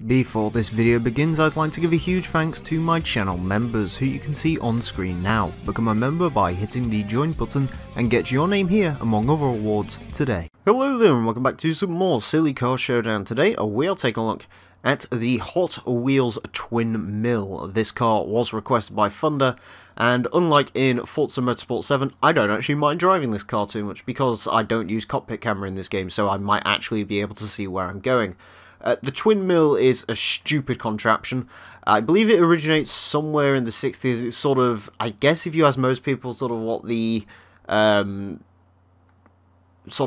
Before this video begins, I'd like to give a huge thanks to my channel members, who you can see on screen now. Become a member by hitting the join button and get your name here among other awards today. Hello there and welcome back to some more Silly Car Showdown. Today we are taking a look at the Hot Wheels Twin Mill. This car was requested by Thunder, and unlike in Forza Motorsport 7, I don't actually mind driving this car too much because I don't use cockpit camera in this game, so I might actually be able to see where I'm going. The Twin Mill is a stupid contraption. I believe it originates somewhere in the 60s. It's sort of, I guess if you ask most people, sort of what the sort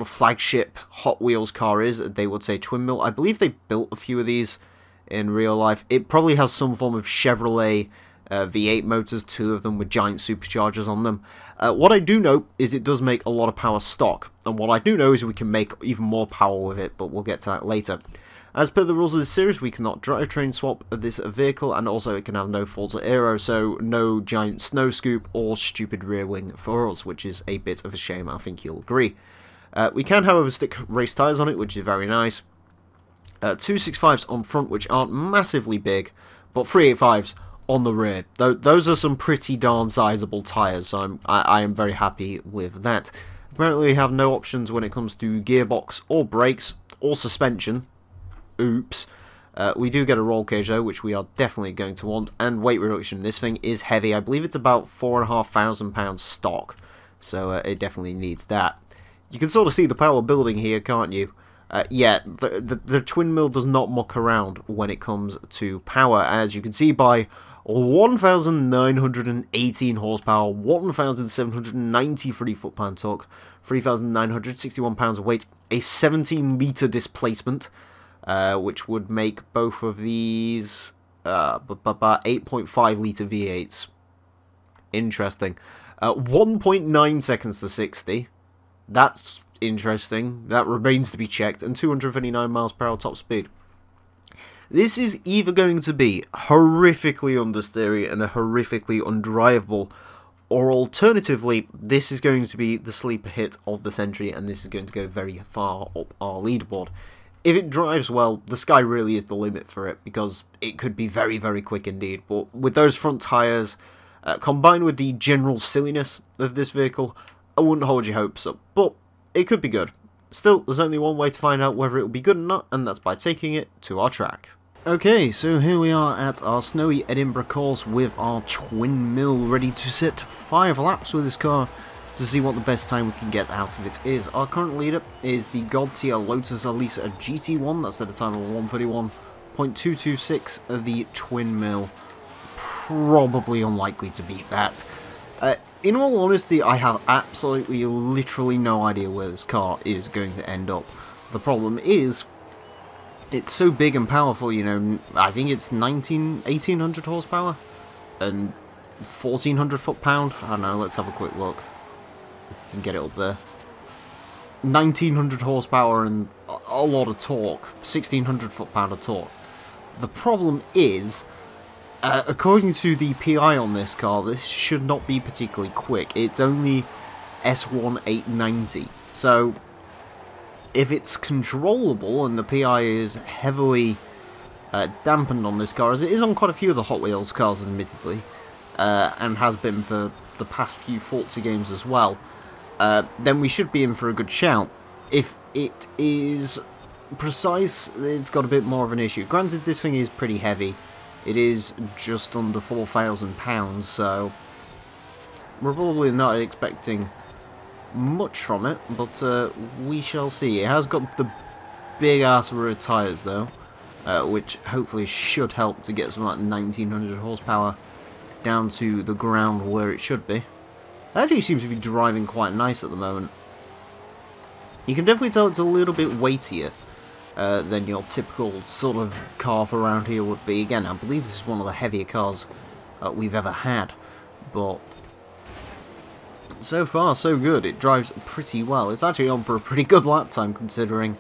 of flagship Hot Wheels car is, they would say Twin Mill. I believe they built a few of these in real life. It probably has some form of Chevrolet V8 motors, two of them with giant superchargers on them. What I do know is it does make a lot of power stock, and what I do know is we can make even more power with it, but we'll get to that later. As per the rules of this series, we cannot drivetrain swap this vehicle, and also it can have no Forza Aero, so no giant snow scoop or stupid rear wing for us, which is a bit of a shame, I think you'll agree. We can, however, stick race tyres on it, which is very nice. 265s on front, which aren't massively big, but 385s on the rear. Those are some pretty darn sizable tyres, so I am very happy with that. Apparently we have no options when it comes to gearbox or brakes or suspension. Oops. We do get a roll cage though, which we are definitely going to want, and weight reduction. This thing is heavy. I believe it's about £4,500 stock, so it definitely needs that. You can sort of see the power building here, can't you? Yeah, the Twin Mill does not muck around when it comes to power, as you can see by 1,918 horsepower, 1,793 foot-pound torque, 3,961 pounds of weight, a 17-litre displacement, which would make both of these 8.5 litre V8s. Interesting. 1.9 seconds to 60. That's interesting. That remains to be checked. And 259 miles per hour top speed. This is either going to be horrifically understeery and horrifically undrivable, or alternatively, this is going to be the sleeper hit of the century, and this is going to go very far up our leaderboard. If it drives well, the sky really is the limit for it, because it could be very, very quick indeed. But with those front tyres, combined with the general silliness of this vehicle, I wouldn't hold your hopes up. But it could be good. Still, there's only one way to find out whether it will be good or not, and that's by taking it to our track. Okay, so here we are at our snowy Edinburgh course with our Twin Mill, ready to set 5 laps with this car to see what the best time we can get out of it is. Our current leader is the God tier Lotus Elisa GT1, that's at a time of 131.226, the Twin Mill. Probably unlikely to beat that. In all honesty, I have absolutely, literally no idea where this car is going to end up. The problem is, it's so big and powerful, you know. I think it's 1,800 horsepower and 1,400 foot-pound. I don't know, let's have a quick look. And get it up there. 1,900 horsepower and a lot of torque. 1,600 foot-pound of torque. The problem is, according to the PI on this car, this should not be particularly quick. It's only S1890. So, if it's controllable and the PI is heavily dampened on this car, as it is on quite a few of the Hot Wheels cars, admittedly, and has been for the past few Forza games as well, then we should be in for a good shout. If it is precise, it's got a bit more of an issue. Granted, this thing is pretty heavy. It is just under £4,000, so we're probably not expecting much from it, but we shall see. It has got the big ass rear tyres though, which hopefully should help to get some like 1,900 horsepower down to the ground where it should be. It actually seems to be driving quite nice at the moment. You can definitely tell it's a little bit weightier than your typical sort of car for around here would be. Again, I believe this is one of the heavier cars we've ever had, but so far so good. It drives pretty well. It's actually on for a pretty good lap time, considering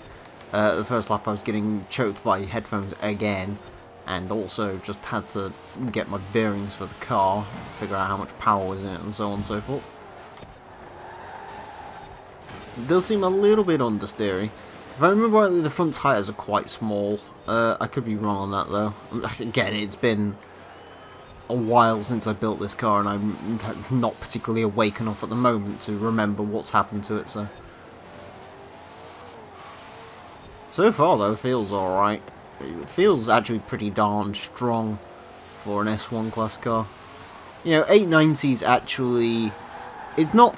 the first lap I was getting choked by headphones again, and also just had to get my bearings for the car, figure out how much power was in it, and so on and so forth. It does seem a little bit understeery. If I remember rightly, the front tyres are quite small. I could be wrong on that though. Again, it's been a while since I built this car, and I'm not particularly awake enough at the moment to remember what's happened to it. So far though, it feels alright. It feels actually pretty darn strong for an S1 class car. You know, 890s actually, it's not,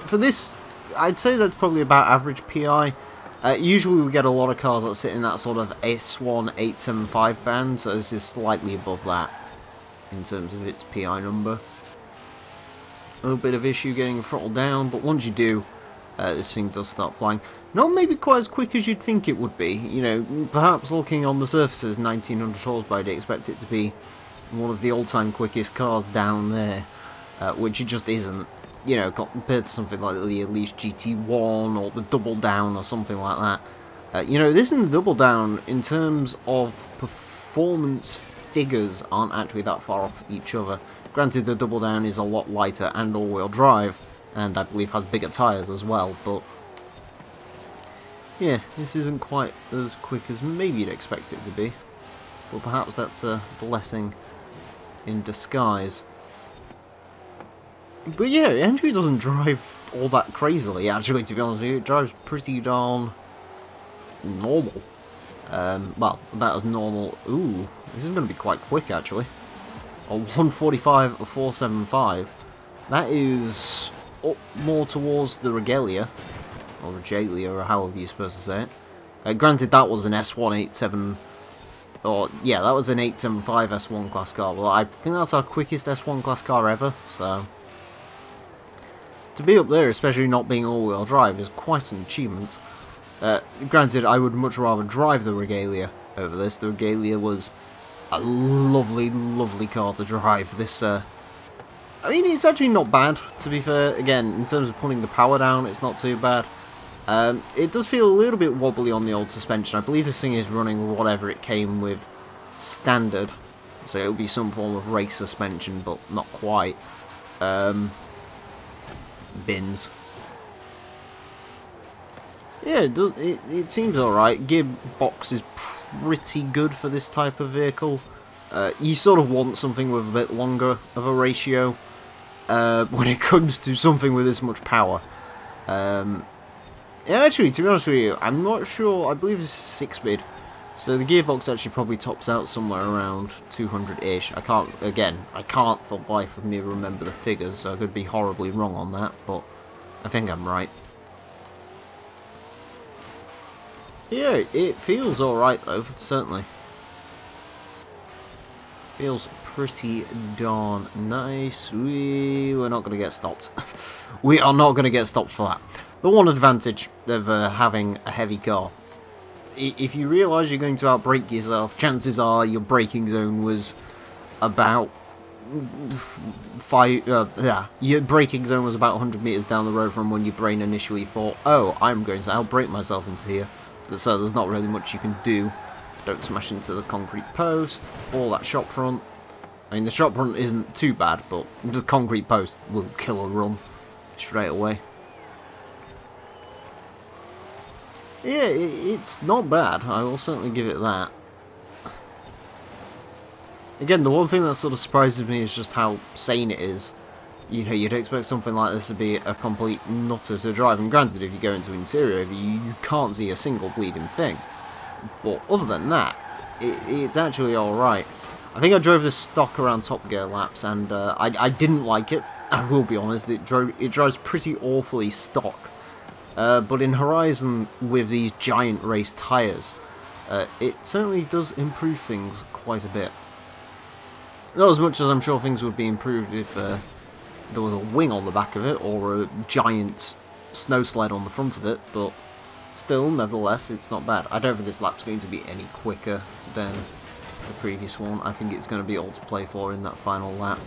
for this, I'd say that's probably about average PI. Usually we get a lot of cars that sit in that sort of S1 875 band, so this is slightly above that in terms of its PI number. A little bit of issue getting throttle down, but once you do, this thing does start flying. Not maybe quite as quick as you'd think it would be. You know, perhaps looking on the surfaces, 1900 horsepower, I'd expect it to be one of the all-time quickest cars down there, which it just isn't. You know, compared to something like the Elise GT1 or the Double Down or something like that. You know, this and the Double Down, in terms of performance figures, aren't actually that far off each other. Granted, the Double Down is a lot lighter and all-wheel drive, and I believe has bigger tyres as well, but yeah, this isn't quite as quick as maybe you'd expect it to be, but perhaps that's a blessing in disguise. But yeah, it actually doesn't drive all that crazily, actually, to be honest with you. It drives pretty darn normal. Well, about as normal. Ooh, this is going to be quite quick, actually. A 145, a 475. That is up more towards the Regalia, or Regalia, or however you're supposed to say it. Granted, that was an S187, or yeah, that was an 875 S1 class car. Well, I think that's our quickest S1 class car ever, so to be up there, especially not being all-wheel drive, is quite an achievement. Granted, I would much rather drive the Regalia over this. The Regalia was a lovely, lovely car to drive. This, I mean, it's actually not bad, to be fair. Again, in terms of putting the power down, it's not too bad. It does feel a little bit wobbly on the old suspension. I believe this thing is running whatever it came with standard, so it'll be some form of race suspension, but not quite. Bins. Yeah, it does. It seems alright. Gearbox is pretty good for this type of vehicle. You sort of want something with a bit longer of a ratio when it comes to something with this much power. Yeah, actually, to be honest with you, I'm not sure. I believe it's 6-speed. So the gearbox actually probably tops out somewhere around 200-ish. I can't for the life of me remember the figures, so I could be horribly wrong on that, but I think I'm right. Yeah, it feels alright though, certainly. Feels pretty darn nice. We're not going to get stopped. We are not going to get stopped for that. The one advantage of having a heavy car, if you realise you're going to outbrake yourself, chances are your braking zone was about your braking zone was about 100 metres down the road from when your brain initially thought, oh, I'm going to outbrake myself into here. So there's not really much you can do. Don't smash into the concrete post, or that shop front. I mean, the shop front isn't too bad, but the concrete post will kill a run straight away. Yeah, it's not bad. I will certainly give it that. Again, the one thing that sort of surprises me is just how sane it is. You know, you'd expect something like this to be a complete nutter to drive. And granted, if you go into interior overview, you can't see a single bleeding thing. But other than that, it's actually alright. I think I drove this stock around Top Gear laps, and I didn't like it. I will be honest, it drives pretty awfully stock. But in Horizon, with these giant race tyres, it certainly does improve things quite a bit. Not as much as I'm sure things would be improved if there was a wing on the back of it, or a giant snow sled on the front of it, but still, nevertheless, it's not bad. I don't think this lap's going to be any quicker than the previous one. I think it's going to be all to play for in that final lap.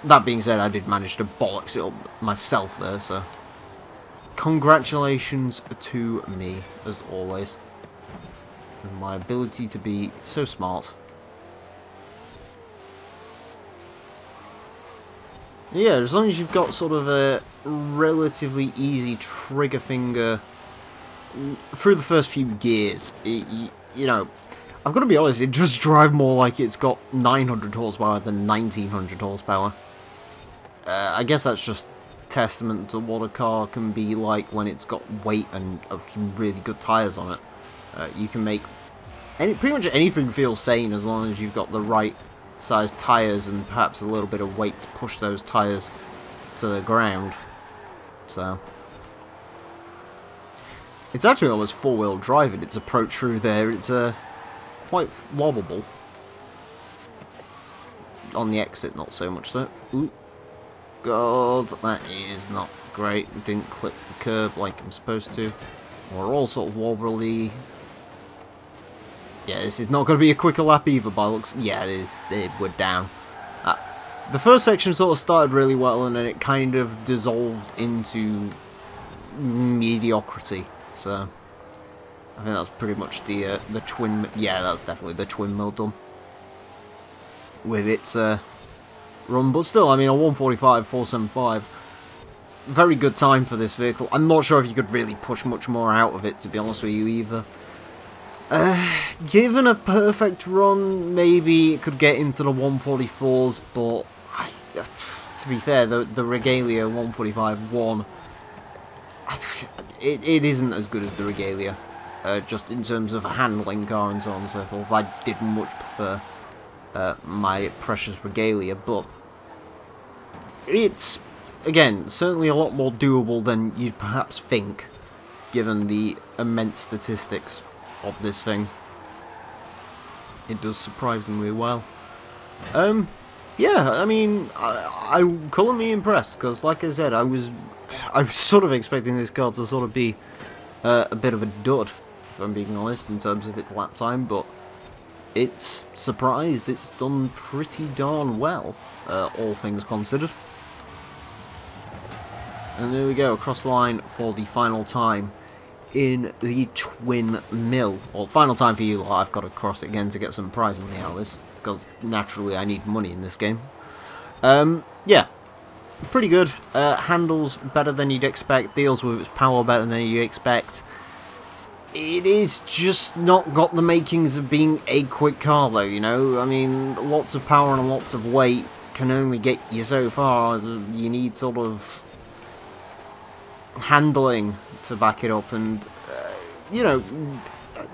That being said, I did manage to bollocks it up myself there, so congratulations to me, as always, and my ability to be so smart. Yeah, as long as you've got sort of a relatively easy trigger finger through the first few gears, you know, I've got to be honest, it does drive more like it's got 900 horsepower than 1900 horsepower. I guess that's just testament to what a car can be like when it's got weight and some really good tyres on it. You can make pretty much anything feel sane as long as you've got the right size tyres and perhaps a little bit of weight to push those tyres to the ground. So it's actually almost four-wheel drive in its approach through there. It's quite lobbable. On the exit, not so much so. Ooh. God, that is not great. Didn't clip the curb like I'm supposed to. We're all sort of wobbly. Yeah, this is not going to be a quicker lap either by looks. Yeah, it is. We're down. The first section sort of started really well and then it kind of dissolved into mediocrity. So I think that's pretty much the twin. Yeah, that's definitely the twin mill done with its run. But still, I mean, a 145, 475, very good time for this vehicle. I'm not sure if you could really push much more out of it, to be honest with you, either. Given a perfect run, maybe it could get into the 144s, but to be fair, the Regalia 145-1, it isn't as good as the Regalia, just in terms of a handling car and so on and so forth. I did much prefer my precious Regalia, but it's, again, certainly a lot more doable than you'd perhaps think, given the immense statistics of this thing. It does surprisingly well. Yeah, I mean, I couldn't be impressed, because like I said, I was sort of expecting this car to sort of be a bit of a dud, if I'm being honest, in terms of its lap time, but it's surprised it's done pretty darn well, all things considered. And there we go, across the line for the final time in the twin mill. Well, final time for you, I've got to cross it again to get some prize money out of this, because naturally I need money in this game. Yeah, pretty good. Handles better than you'd expect, deals with its power better than you'd expect. It is just not got the makings of being a quick car though, you know? I mean, lots of power and lots of weight can only get you so far. You need sort of handling to back it up, and you know,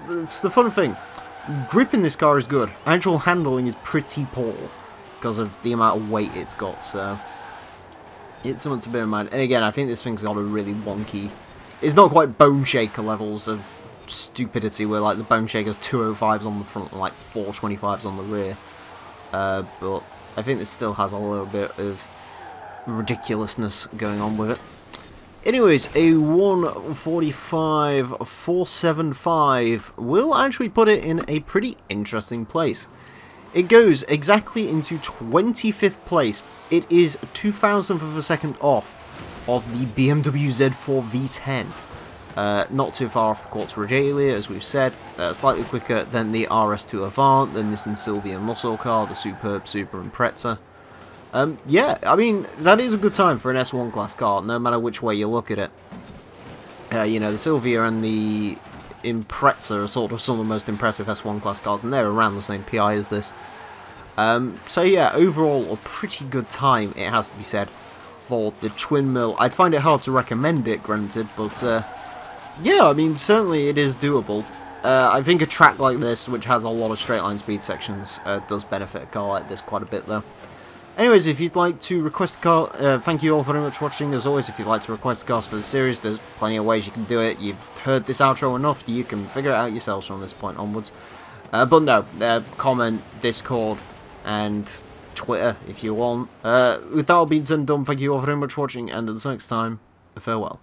it's the fun thing. Grip in this car is good. Actual handling is pretty poor because of the amount of weight it's got, so it's something to bear in mind. And again, I think this thing's got a really wonky, it's not quite Bone Shaker levels of stupidity where like the Bone Shaker's 205s on the front and like 425s on the rear, but I think this still has a little bit of ridiculousness going on with it. Anyways, a 145 475 will actually put it in a pretty interesting place. It goes exactly into 25th place. It is 2,000th of a second off of the BMW Z4 V10. Not too far off the Quartz Regalia, as we've said. Slightly quicker than the RS2 Avant, the Nissan Silvia muscle car, the Superb Super Impreza. Yeah, I mean, that is a good time for an S1 class car, no matter which way you look at it. You know, the Silvia and the Impreza are sort of some of the most impressive S1 class cars, and they're around the same PI as this. So yeah, overall, a pretty good time, it has to be said, for the twin mill. I'd find it hard to recommend it, granted, but yeah, I mean, certainly it is doable. I think a track like this, which has a lot of straight line speed sections, does benefit a car like this quite a bit, though. Anyways, if you'd like to request a car, thank you all very much for watching. As always, if you'd like to request cars for the series, there's plenty of ways you can do it. You've heard this outro enough, you can figure it out yourselves from this point onwards. But no, comment, Discord, and Twitter if you want. With that all being said and done, thank you all very much for watching, and until next time, farewell.